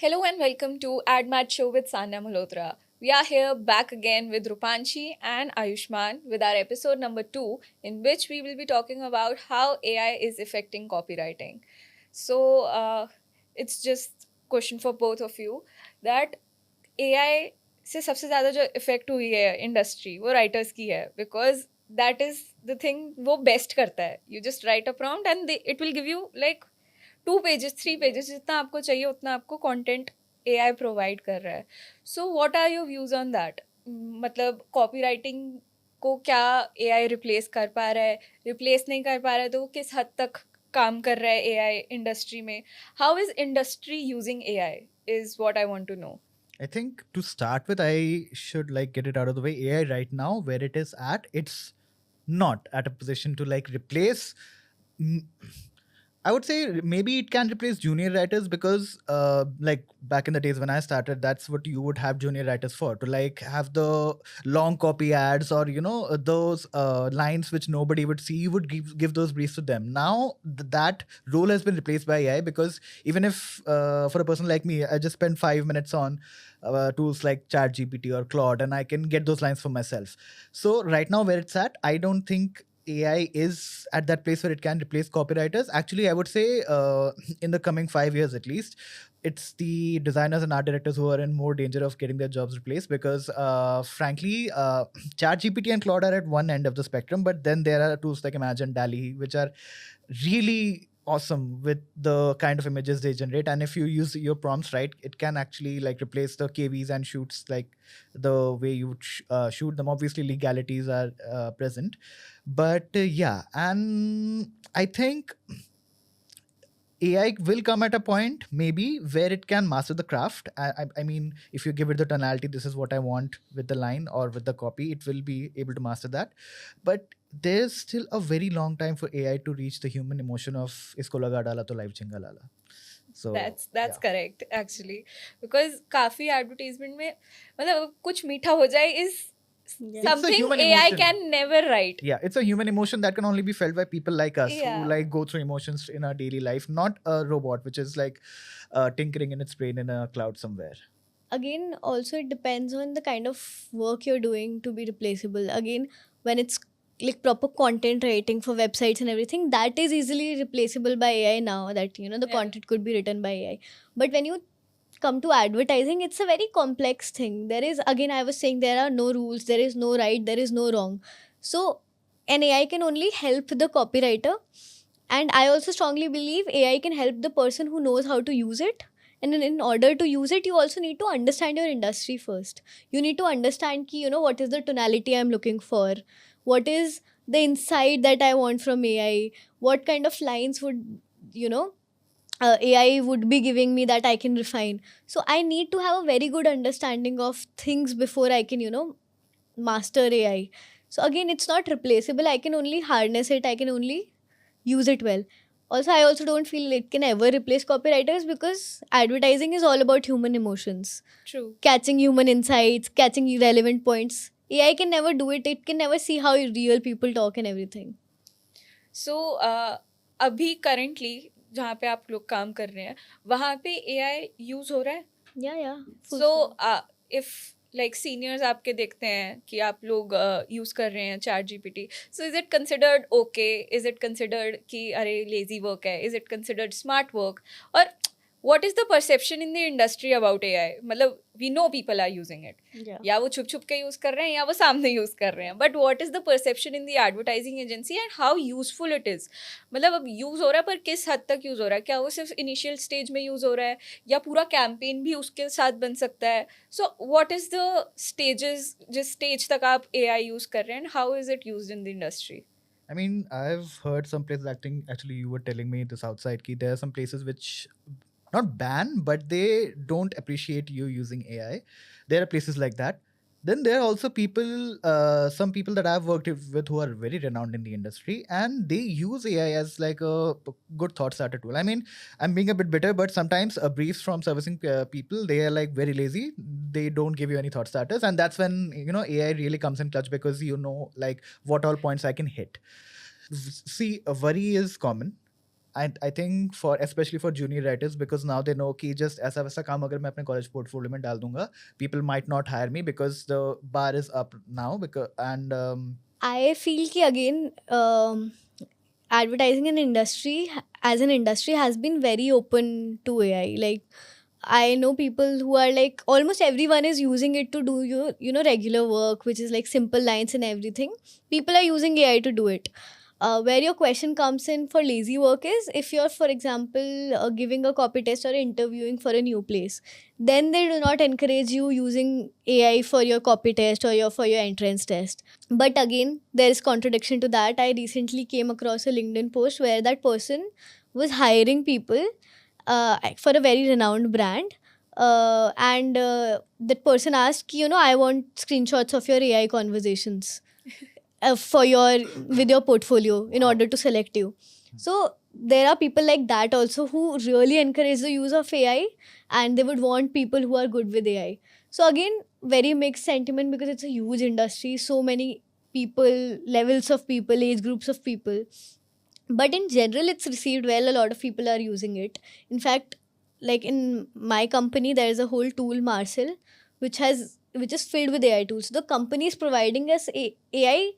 Hello and welcome to AdMat Show with Sanya Malhotra. We are here back again with Rupanshi and Ayushman with our episode number 2, in which we will be talking about how AI is affecting copywriting. So it's just question for both of you that AI से सबसे ज़्यादा जो effect हुई है industry वो writers की है because that is the thing वो बेस्ट करता है you just right a prompt and it will give you like 2 pages 3 pages जितना आपको चाहिए उतना आपको कंटेंट एआई प्रोवाइड कर रहा है so what are your views on that मतलब कॉपी राइटिंग को क्या एआई रिप्लेस कर पा रहा है रिप्लेस नहीं कर पा रहा है तो वो किस हद तक काम कर रहा है एआई इंडस्ट्री में how is industry using AI is what I want to know. I think to start with, I should get it out of the way. AI right now, where it is at, it's not at a position to replace. mm, I would say maybe it can replace junior writers because, back in the days when I started, that's what you would have junior writers for, to have the long copy ads or those lines which nobody would see. You would give those briefs to them. Now that role has been replaced by AI because even if for a person like me, I just spend 5 minutes on tools like ChatGPT or Claude, and I can get those lines for myself. So right now, where it's at, I don't think AI is at that place where it can replace copywriters. Actually, I would say in the coming 5 years at least, it's the designers and art directors who are in more danger of getting their jobs replaced because, frankly, ChatGPT and Claude are at one end of the spectrum, but then there are tools like Imagine, DALL-E, which are really awesome with the kind of images they generate. And if you use your prompts right, it can actually replace the KVs and shoots the way you would shoot them. Obviously, legalities are present, but yeah, and I think AI will come at a point maybe where it can master the craft. I mean, if you give it the tonality, this is what I want with the line or with the copy, it will be able to master that. But there's still a very long time for AI to reach the human emotion of isko laga dala to live chinga lala. So that's yeah. correct actually because काफी advertisement में मतलब कुछ मीठा हो जाए is It's a something human AI emotion. can never write. Yeah, it's a human emotion that can only be felt by people like us Yeah. who go through emotions in our daily life, not a robot which is tinkering in its brain in a cloud somewhere. Again, also it depends on the kind of work you're doing to be replaceable. Again, when it's like proper content writing for websites and everything, that is easily replaceable by AI now, that the Yeah. content could be written by AI. But when you come to advertising, it's a very complex thing. There is, again, I was saying, there are no rules, there is no right, there is no wrong. So an AI can only help the copywriter, and I also strongly believe AI can help the person who knows how to use it. And in order to use it, you also need to understand your industry first. You need to understand ki, what is the tonality I'm looking for, what is the insight that I want from AI, what kind of lines would you know AI would be giving me that I can refine. So I need to have a very good understanding of things before I can master AI. So again, it's not replaceable. I can only harness it, I can only use it well. Also, I also don't feel it can ever replace copywriters because advertising is all about human emotions, True. catching human insights, catching relevant points. AI can never do it. It can never see how real people talk and everything. So अभी currently जहाँ पे आप लोग काम कर रहे हैं वहाँ पे AI यूज हो रहा है. Yeah, full So swing. if like seniors आपके देखते हैं कि आप लोग यूज कर रहे हैं chat GPT so is it considered okay is it considered कि अरे लेजी वर्क है is it considered smart work और what is the perception in the industry about AI मतलब we know people are using it Yeah. या वो छुप छुप के यूज कर रहे हैं या वो सामने यूज कर रहे हैं but what is the perception in the advertising agency and how useful it is मतलब अब यूज हो रहा है पर किस हद तक यूज हो रहा है क्या वो सिर्फ इनिशियल स्टेज में यूज हो रहा है या पूरा कैंपेन भी उसके साथ बन सकता है so what is the stages जिस स्टेज तक आप AI यूज कर रहे हैं and how is it used in the industry. I mean, I've heard some places acting. Actually, you were telling me this outside key. There are some places which not ban, but they don't appreciate you using AI. There are places like that. Then there are also people, some people that I've worked with who are very renowned in the industry, and they use AI as a good thought starter tool. I mean, I'm being a bit bitter, but sometimes briefs from servicing people, they are very lazy. They don't give you any thought starters, and that's when AI really comes in clutch because what all points I can hit. See, a worry is common. I think for especially for junior writers, because now they know कि just ऐसा वैसा काम अगर मैं अपने college portfolio में डाल दूंगा, people might not hire me because the bar is up now. Because and I feel कि again advertising an industry as an industry has been very open to AI. Like I know people who are like almost everyone is using it to do you know regular work, which is like simple lines and everything. People are using AI to do it. Where your question comes in for lazy work is if you're, for example, giving a copy test or interviewing for a new place, then they do not encourage you using AI for your copy test or for your entrance test. But again, there is contradiction to that. I recently came across a LinkedIn post where that person was hiring people for a very renowned brand. And that person asked, I want screenshots of your AI conversations for your with your portfolio in order to select you. So there are people like that also who really encourage the use of AI, and they would want people who are good with AI. So again, very mixed sentiment because it's a huge industry, so many people, levels of people, age groups of people. But in general, it's received well. A lot of people are using it. In fact, like in my company, there is a whole tool, Marcel, which is filled with AI tools. The company is providing us AI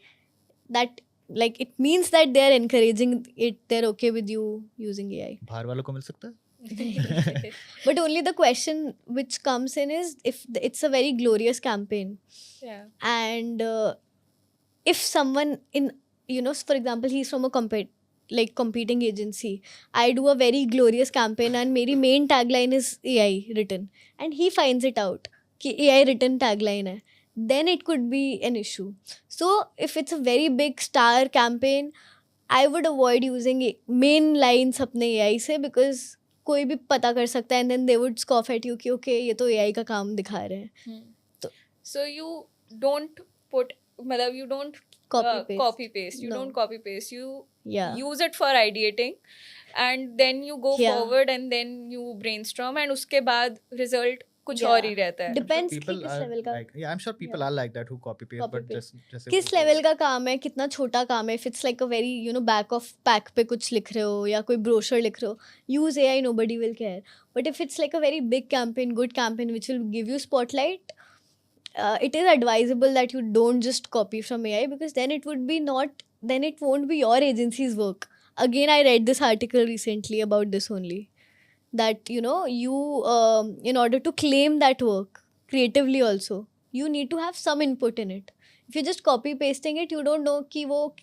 that, like, it means that they are encouraging it. They're okay with you using AI. बाहर वालों को मिल सकता है? But only the question which comes in is if it's a very glorious campaign, Yeah. and if someone in, for example, he's from a competing agency. I do a very glorious campaign and my main tagline is AI written, and he finds it out कि AI written tagline hai, then it could be an issue. So if it's a very big star campaign, I would avoid using main lines अपने AI से, because कोई भी पता कर सकता है, and then they would scoff at you कि okay ये तो AI का काम दिखा रहे हैं. So you don't put, मतलब you don't copy paste. You No. don't copy paste. You Yeah. use it for ideating, and then you go Yeah. forward and then you brainstorm, and उसके बाद result कुछ Yeah. और ही रहता है. Depends कि People किस are level का like, yeah, I'm sure people are like that who copy paste, Copy but paste. जैसे किस वो- लेवल का काम है, कितना छोटा काम है. If it's like a very back of pack पे कुछ लिख रहे हो या कोई brochure लिख रहे हो, use AI, nobody will care. But if it's like a very big campaign, good campaign which will give you spotlight, it is advisable that you don't just copy from AI, because then it won't be your agency's work. Again, I read this article recently about this only, that you in order to claim that work creatively also, you need to have some input in it. If you're just copy pasting it, you don't know कि वो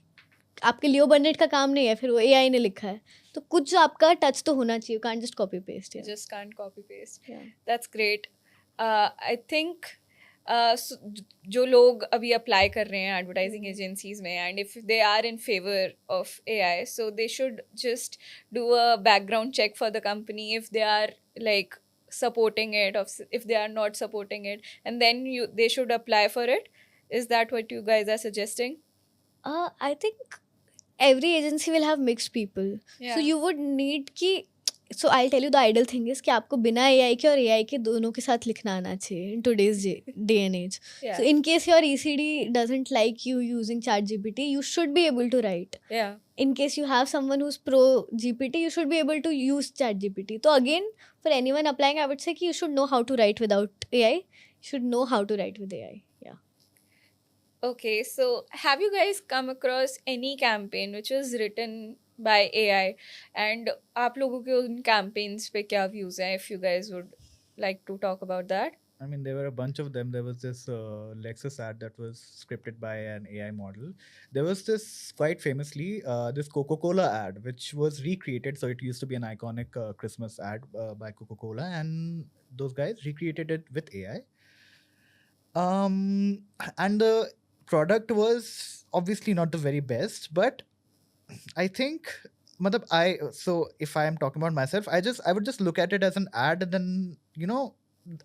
आपके लियो बर्नेट का काम नहीं है, फिर वो AI ने लिखा है, तो कुछ आपका टच तो होना चाहिए. You can't just copy paste. You Yeah. just can't copy paste. Yeah. That's great. I think जो लोग अभी अप्लाई कर रहे हैं एडवर्टाइजिंग एजेंसीज में, and if they are in favour of AI, so they should just do a background check for the company if they are like supporting it, or if they are not supporting it, and then they should apply for it. Is that what you guys are suggesting? I think every agency will have mixed people. Yeah. So you would need कि, so I'll tell you the ideal thing is कि आपको बिना AI के और AI के दोनों के साथ लिखना आना चाहिए in today's day and age. Yeah. So in case your ECD doesn't like you using ChatGPT, you should be able to write. Yeah. In case you have someone who's pro GPT, you should be able to use ChatGPT. So again, for anyone applying, I would say कि you should know how to write without AI. You should know how to write with AI. Yeah. Okay, so have you guys come across any campaign which was written by AI, and आप लोगों के उन campaigns पे क्या views हैं, if you guys would like to talk about that? I mean, there were a bunch of them. There was this Lexus ad that was scripted by an AI model. There was this, quite famously, this Coca-Cola ad, which was recreated. So it used to be an iconic Christmas ad by Coca-Cola, and those guys recreated it with AI. And the product was obviously not the very best, but I think, so if I am talking about myself, I would just look at it as an ad, and then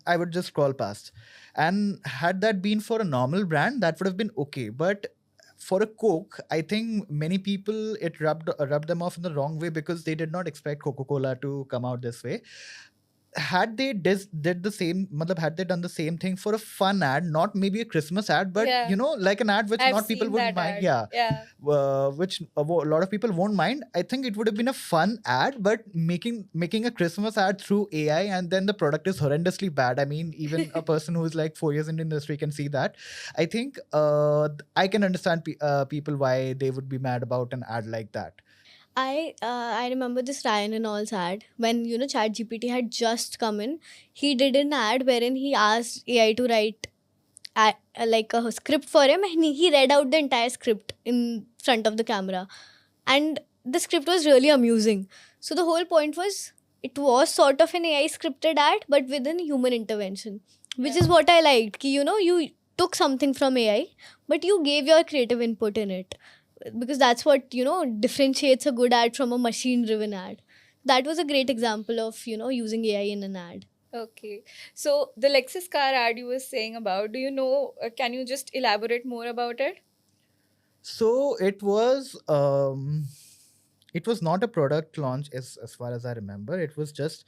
I would just scroll past. And had that been for a normal brand, that would have been okay. But for a Coke, I think many people, it rubbed them off in the wrong way, because they did not expect Coca-Cola to come out this way. had they did the same, matlab, had they done the same thing for a fun ad, not maybe a Christmas ad, but Yeah. you know, like an ad which I've not people seen wouldn't that mind. ad. Yeah, Yeah. which a lot of people won't mind. I think it would have been a fun ad, but making a Christmas ad through AI and then the product is horrendously bad. I mean, even a person who is like 4 years in the industry can see that. I think I can understand people why they would be mad about an ad like that. I remember this Ryan and All's ad when ChatGPT had just come in. He did an ad wherein he asked AI to write like a script for him, and he read out the entire script in front of the camera, and the script was really amusing. So the whole point was it was sort of an AI scripted ad, but within human intervention, which is what I liked. Ki, you took something from AI, but you gave your creative input in it, because that's what differentiates a good ad from a machine driven ad. That was a great example of using AI in an ad. Okay. So the Lexus car ad you were saying about, do you know, can you just elaborate more about it? So it was not a product launch as far as I remember. It was just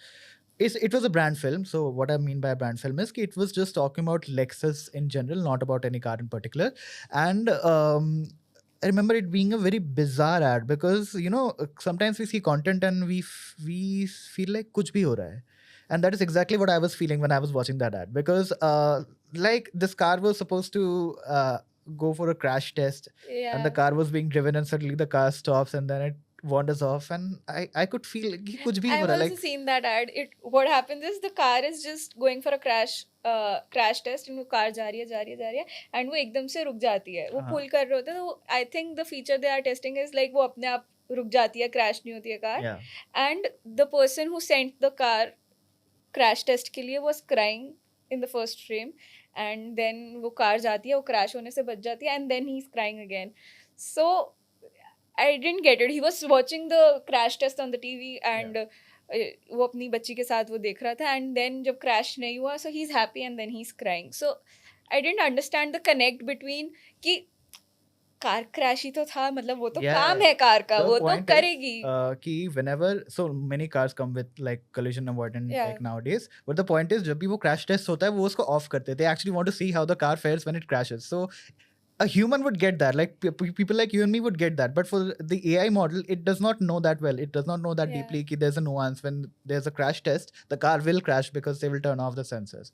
it was a brand film. So what I mean by a brand film is ki it was just talking about Lexus in general, not about any car in particular. And I remember it being a very bizarre ad because sometimes we see content and we feel like kuch bhi ho raha hai. And that is exactly what I was feeling when I was watching that ad because like this car was supposed to go for a crash test Yeah. and the car was being driven and suddenly the car stops and then it wanders off and I could feel like कि कुछ भी हो I've रहा है, also like seen that ad. What happens is the car is just going for a crash test and वो car जा रही है and वो एकदम से रुक जाती है. वो हाँ. pull कर रहे होते हैं तो I think the feature they are testing is like वो अपने आप रुक जाती है, crash नहीं होती है car. yeah. And the person who sent the car crash test के लिए was crying in the first frame and then वो कार जाती है, वो crash होने से बच जाती है and then he's crying again. So I didn't get it. He was watching the crash test on the TV and वो अपनी बच्ची के साथ वो देख रहा था and then जब crash नहीं हुआ so he's happy and then he's crying. So I didn't understand the connect between कि कार क्रैश ही तो था, मतलब वो तो Yeah, काम है कार का, the वो तो point is, करेगी. कि whenever so many cars come with like collision avoidant Yeah. like nowadays, but the point is जब भी वो crash test होता है वो उसको off करते हैं. They actually want to see how the car fares when it crashes. So a human would get that, like people like you and me would get that, but for the AI model it does not know that well. It does not know that Yeah. deeply कि there's a nuance. When there's a crash test the car will crash because they will turn off the sensors.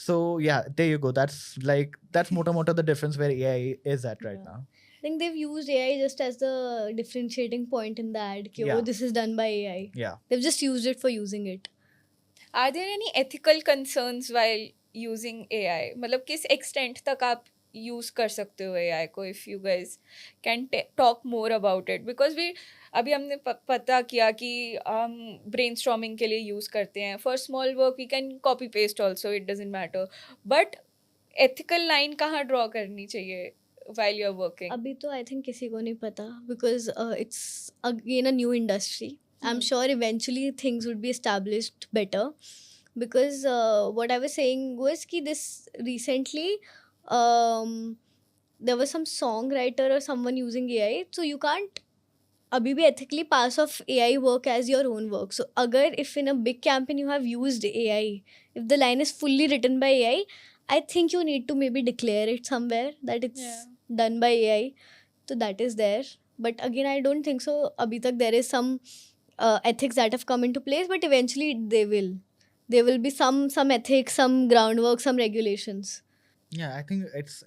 So yeah, there you go. That's moto the difference where AI is at right Yeah. now. I think they've used AI just as the differentiating point in the ad. Ki, Yeah. oh, this is done by AI. Yeah. They've just used it for using it. Are there any ethical concerns while using AI? मतलब किस extent तक आप use कर सकते हो AI को, if you guys can talk more about it? Because अभी हमने पता किया कि हम brainstorming के लिए use करते हैं. For small work we can copy paste also, it doesn't matter. But ethical line कहाँ draw करनी चाहिए while you're working? अभी तो I think किसी को नहीं पता, because it's again a new industry. I'm sure eventually things would be established better, because what I was saying was कि this recently there was some songwriter or someone using AI, so you can't अभी भी ethically pass off AI work as your own work. So अगर if in a big campaign you have used AI, if the line is fully written by AI, I think you need to maybe declare it somewhere that it's done by AI. So that is there. But again, I don't think so. Abhi tak there is some ethics that have come into place, but eventually they will. There will be some ethics, some groundwork, some regulations. Yeah, I think it's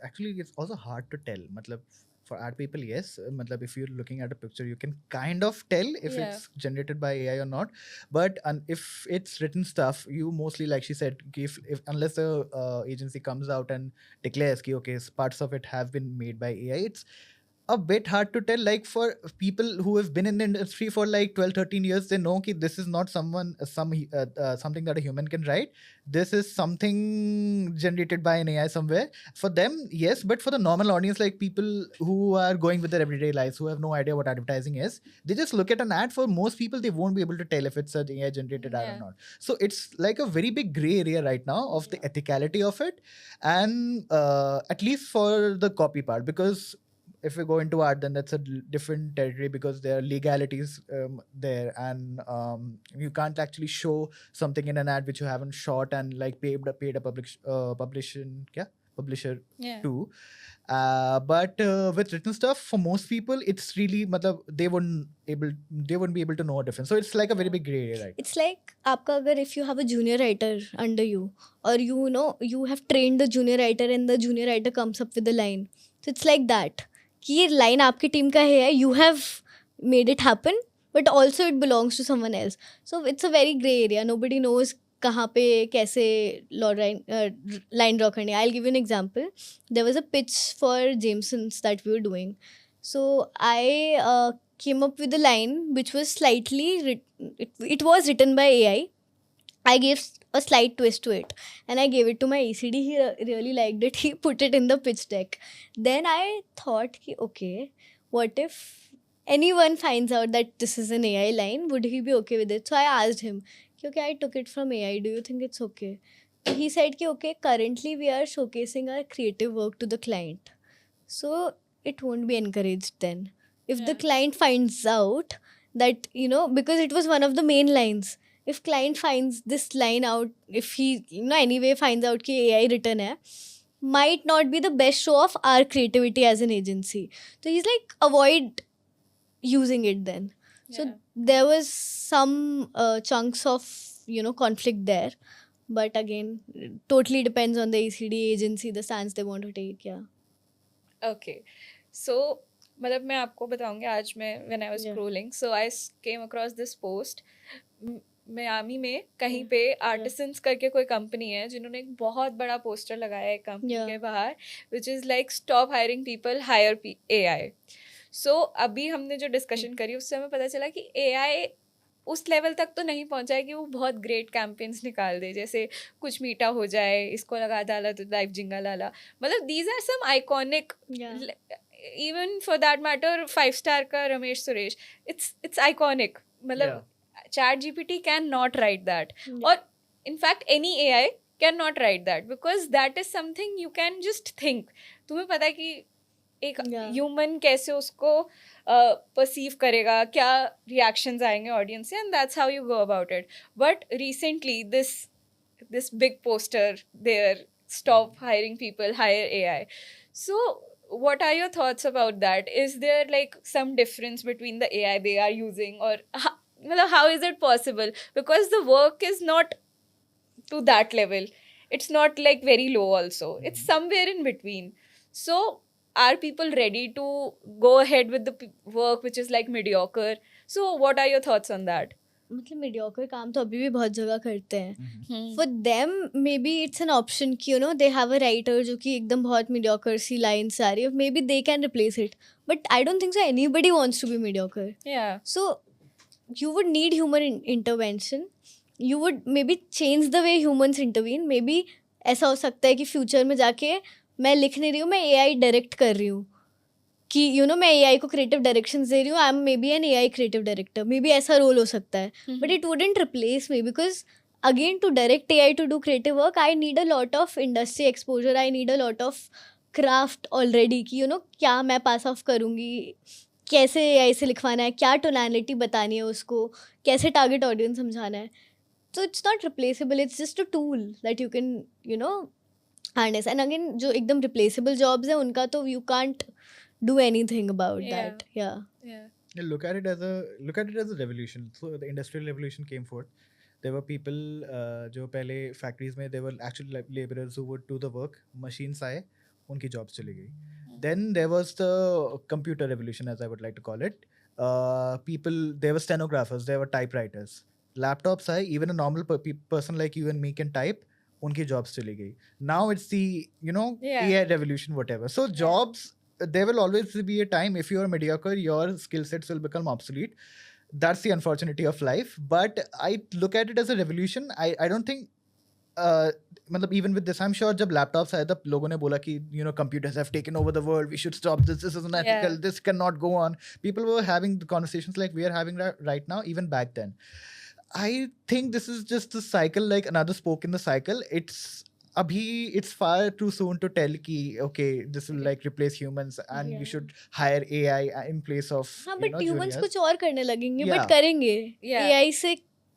also hard to tell. Matlab, for ad people, yes. Matlab, if you're looking at a picture, you can kind of tell if Yeah. it's generated by AI or not. But if it's written stuff, you mostly, like she said, if unless the agency comes out and declares ki, okay, parts of it have been made by AI, it's a bit hard to tell. Like for people who have been in the industry for like 12-13 years, they know that this is not something that a human can write. This is something generated by an AI somewhere. For them, yes, but for the normal audience, like people who are going with their everyday lives, who have no idea what advertising is, they just look at an ad. For most people, they won't be able to tell if it's an AI generated ad or Yeah. not. So it's like a very big gray area right now of the ethicality of it, and at least for the copy part, because if we go into art, then that's a different territory because there are legalities there, and you can't actually show something in an ad which you haven't shot and like paid a publisher Yeah. to. But with written stuff, for most people, it's really, matlab, they wouldn't be able to know a difference. So it's like a very big gray area, right? It's like आपका अगर if you have a junior writer under you, or you know you have trained the junior writer and the junior writer comes up with the line. So it's like that. कि ये line आपकी team का है, you have made it happen, but also it belongs to someone else. So it's a very gray area. Nobody knows कहाँ पे कैसे line draw करनी है. I'll give you an example. There was a pitch for Jameson's that we were doing. So I came up with a line which was slightly it was written by AI. I gave a slight twist to it and I gave it to my ECD. He really liked it. He put it in the pitch deck. Then I thought ki, okay, what if anyone finds out that this is an AI line, would he be okay with it? So I asked him, okay, I took it from AI, do you think it's okay? He said ki, okay, currently we are showcasing our creative work to the client, so it won't be encouraged then. If the Yeah. client finds out that, you know, because it was one of the main lines, if client finds this line out, if he, you know, anyway finds out ki AI written hai, might not be the best show of our creativity as an agency. So he's like, avoid using it then. So Yeah. there was some chunks of, you know, conflict there. But again, it totally depends on the ECD agency, the stance they want to take. Yeah. Okay. So मतलब मैं आपको बताऊंगी आज मैं when I was Yeah. scrolling, so I came across this post. Miami में कहीं पे artisans करके कोई कंपनी है जिन्होंने एक बहुत बड़ा पोस्टर लगाया है कंपनी Yeah. के बाहर, which is like stop hiring people, hire AI. So अभी हमने जो डिस्कशन करी उससे हमें पता चला कि AI उस लेवल तक तो नहीं पहुंचा है कि वो बहुत ग्रेट कैंपेन्स निकाल दे, जैसे कुछ मीठा हो जाए, इसको लगा डाला तो लाइफ जिंगा लाला, मतलब these are some iconic, Yeah. Even for that matter 5 star का रमेश सुरेश, इट्स आइकॉनिक, मतलब ChatGPT can not write that, और in fact any AI can not write that, because that is something you can just think. तुम्हें पता है कि एक Yeah. Human कैसे उसको परसीव करेगा, क्या रिएक्शंस आएंगे ऑडियंस से, and that's how you go about it. But recently this big poster there, stop hiring people, hire AI. So what are your thoughts about that? Is there like some difference between the AI they are using, or how is it possible? Because the work is not to that level, it's not like very low also, it's somewhere in between. So are people ready to go ahead with the work which is like mediocre? So what are your thoughts on that? मतलब mediocre काम तो अभी भी बहुत जगह करते हैं. Hmm. For them, maybe it's an option कि, you know, they have a writer जो कि एकदम बहुत mediocre सी lines आ रही है. Maybe they can replace it. But I don't think so anybody wants to be mediocre. Yeah. So you would need human intervention. You would maybe change the way humans intervene. Maybe ऐसा हो सकता है कि future में जाके मैं लिख नहीं रही हूँ, मैं AI डायरेक्ट कर रही हूँ, कि यू नो मैं AI को क्रिएटिव डायरेक्शंस दे रही हूँ, I am maybe an AI creative director. Maybe ऐसा रोल हो सकता है, but it wouldn't replace me, because again to direct AI to do creative work I need a lot of industry exposure, I need a lot of craft already, कि you know क्या मैं पास of करूँगी, कैसे AI से लिखवाना है, क्या tonality बतानी है उसको, कैसे टारगेट ऑडियंस समझाना है. So it's not replaceable, it's just a tool that you can, you know, harness. And again, जो एकदम replaceable jobs है उनका तो you can't do anything about Yeah. that. Yeah. Yeah. Look at it as a revolution. So the industrial revolution came forth. There were people जो पहले factories में they were actually laborers who would do the work. Machines आए, उनकी jobs चली गई. Then there was the computer revolution, as I would like to call it. There were stenographers, there were typewriters. Laptops आए, even a normal person like you and me can type. उनकी jobs चली गई. Now it's the, you know, Yeah. AI revolution, whatever. So jobs, there will always be a time, if you are mediocre, your skill sets will become obsolete. That's the unfortunity of life. But I look at it as a revolution. I don't think मतलब even with this, I'm sure जब laptops आए तब लोगों ने बोला कि you know computers have taken over the world, we should stop this, this is unethical, Yeah. this cannot go on. People were having the conversations like we are having right now, even back then. I think this is just a cycle, like another spoke in the cycle. It's abhi it's far too soon to tell ki okay this will like replace humans and Yeah. you should hire AI in place of हाँ you but know humans Julius. कुछ और करने लगेंगे Yeah. But करेंगे Yeah. AI से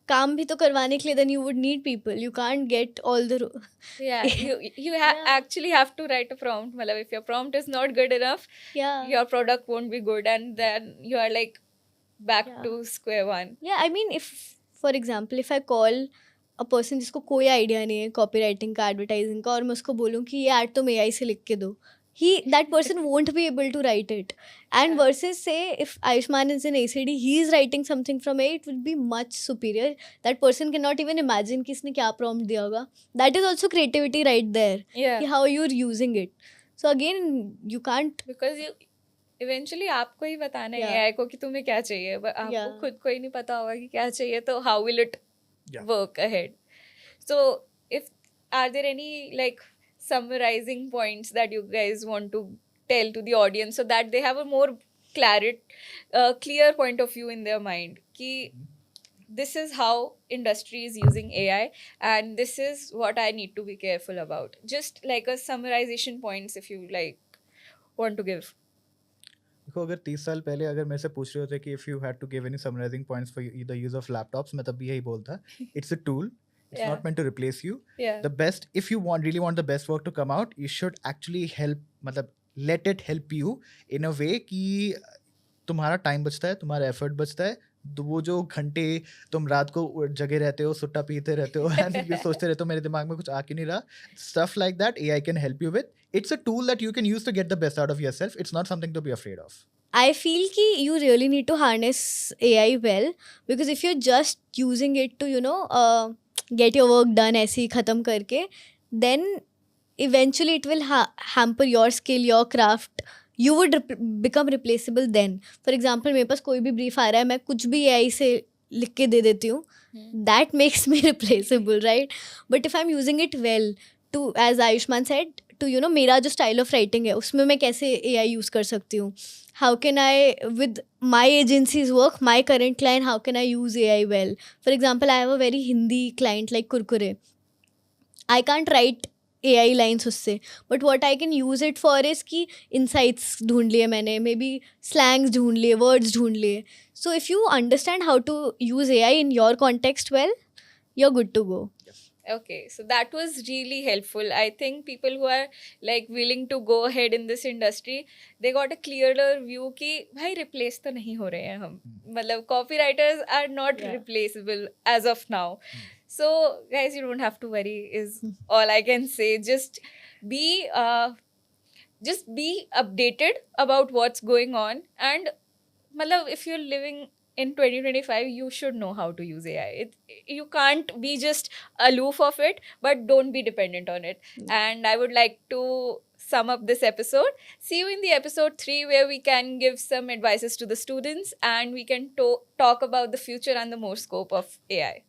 काम भी तो करवाने के लिए then you would need people you can't get all the Yeah, you Yeah. actually have to write a prompt. Matlab, if your prompt is not good enough, या your product won't be good, and then you are like back Yeah. to square one. या I mean if for example if I call a person जिसको कोई idea नहीं है copy writing का advertising का और मैं उसको बोलूँ कि ये एड तुम एआई से लिख के दो he that person won't be able to write it and Yeah. versus say if Ayushman is in ACD he is writing something from AI it would be much superior that person cannot even imagine कि इसने क्या prompt दिया होगा that is also creativity right there Yeah, कि how you're using it so again you can't because you eventually आपको ही बताना है Yeah. AI को कि तुम्हें क्या चाहिए, but आपको Yeah. खुद को ही नहीं पता होगा कि क्या चाहिए, तो how will it Yeah. work ahead? So, if are there any like summarizing points that you guys want to tell to the audience so that they have a more clear point of view in their mind ki this is how industry is using AI and this is what I need to be careful about, just like a summarization points if you like want to give. देखो अगर 30 साल पहले अगर मेरे से पूछ रहे होते कि if you had to give any summarising points for the use of laptops मैं तब भी यही बोलता it's a tool it's Yeah. not meant to replace you. Yeah, The best, if you really want the best work to come out, you should actually help, मतलब let it help you in a way कि तुम्हारा time बचता है, तुम्हारा effort बचता है, तो वो जो घंटे तुम रात को जगे रहते हो, सुट्टा पीते रहते हो एंड ये सोचते रहते हो मेरे दिमाग में कुछ आ क्यों नहीं रहा, stuff like that AI can help you with. It's a tool that you can use to get the best out of yourself. It's not something to be afraid of. I feel ki you really need to harness AI well because if you're just using it to get your work done ऐसे ही ख़त्म करके then eventually it will hamper your skill your craft you would become replaceable then for example मेरे पास कोई भी brief आ रहा है मैं कुछ भी AI से लिख के दे देती हूँ that makes me replaceable right but if I'm using it well to as Ayushman said to मेरा जो style of writing है उसमें मैं कैसे AI use कर सकती हूँ how can I with my agency's work my current client how can I use AI well for example I have a very Hindi client like Kurkure I can't write AI lines उससे but what I can use it for is कि insights ढूंढ लिए मैंने maybe slangs ढूंढ लिए words ढूंढ लिए so if you understand how to use AI in your context well you're good to go. okay, so that was really helpful. I think people who are like willing to go ahead in this industry they got a clearer view कि भाई replace तो नहीं हो रहे हैं हम, मतलब copywriters are not Yeah. replaceable as of now. So guys, you don't have to worry is all I can say. Just be updated about what's going on, and matlab if you're living in 2025 you should know how to use AI. You can't be just aloof of it, but don't be dependent on it. And I would like to sum up this episode. See you in the episode 3 where we can give some advices to the students and we can talk about the future and the more scope of AI.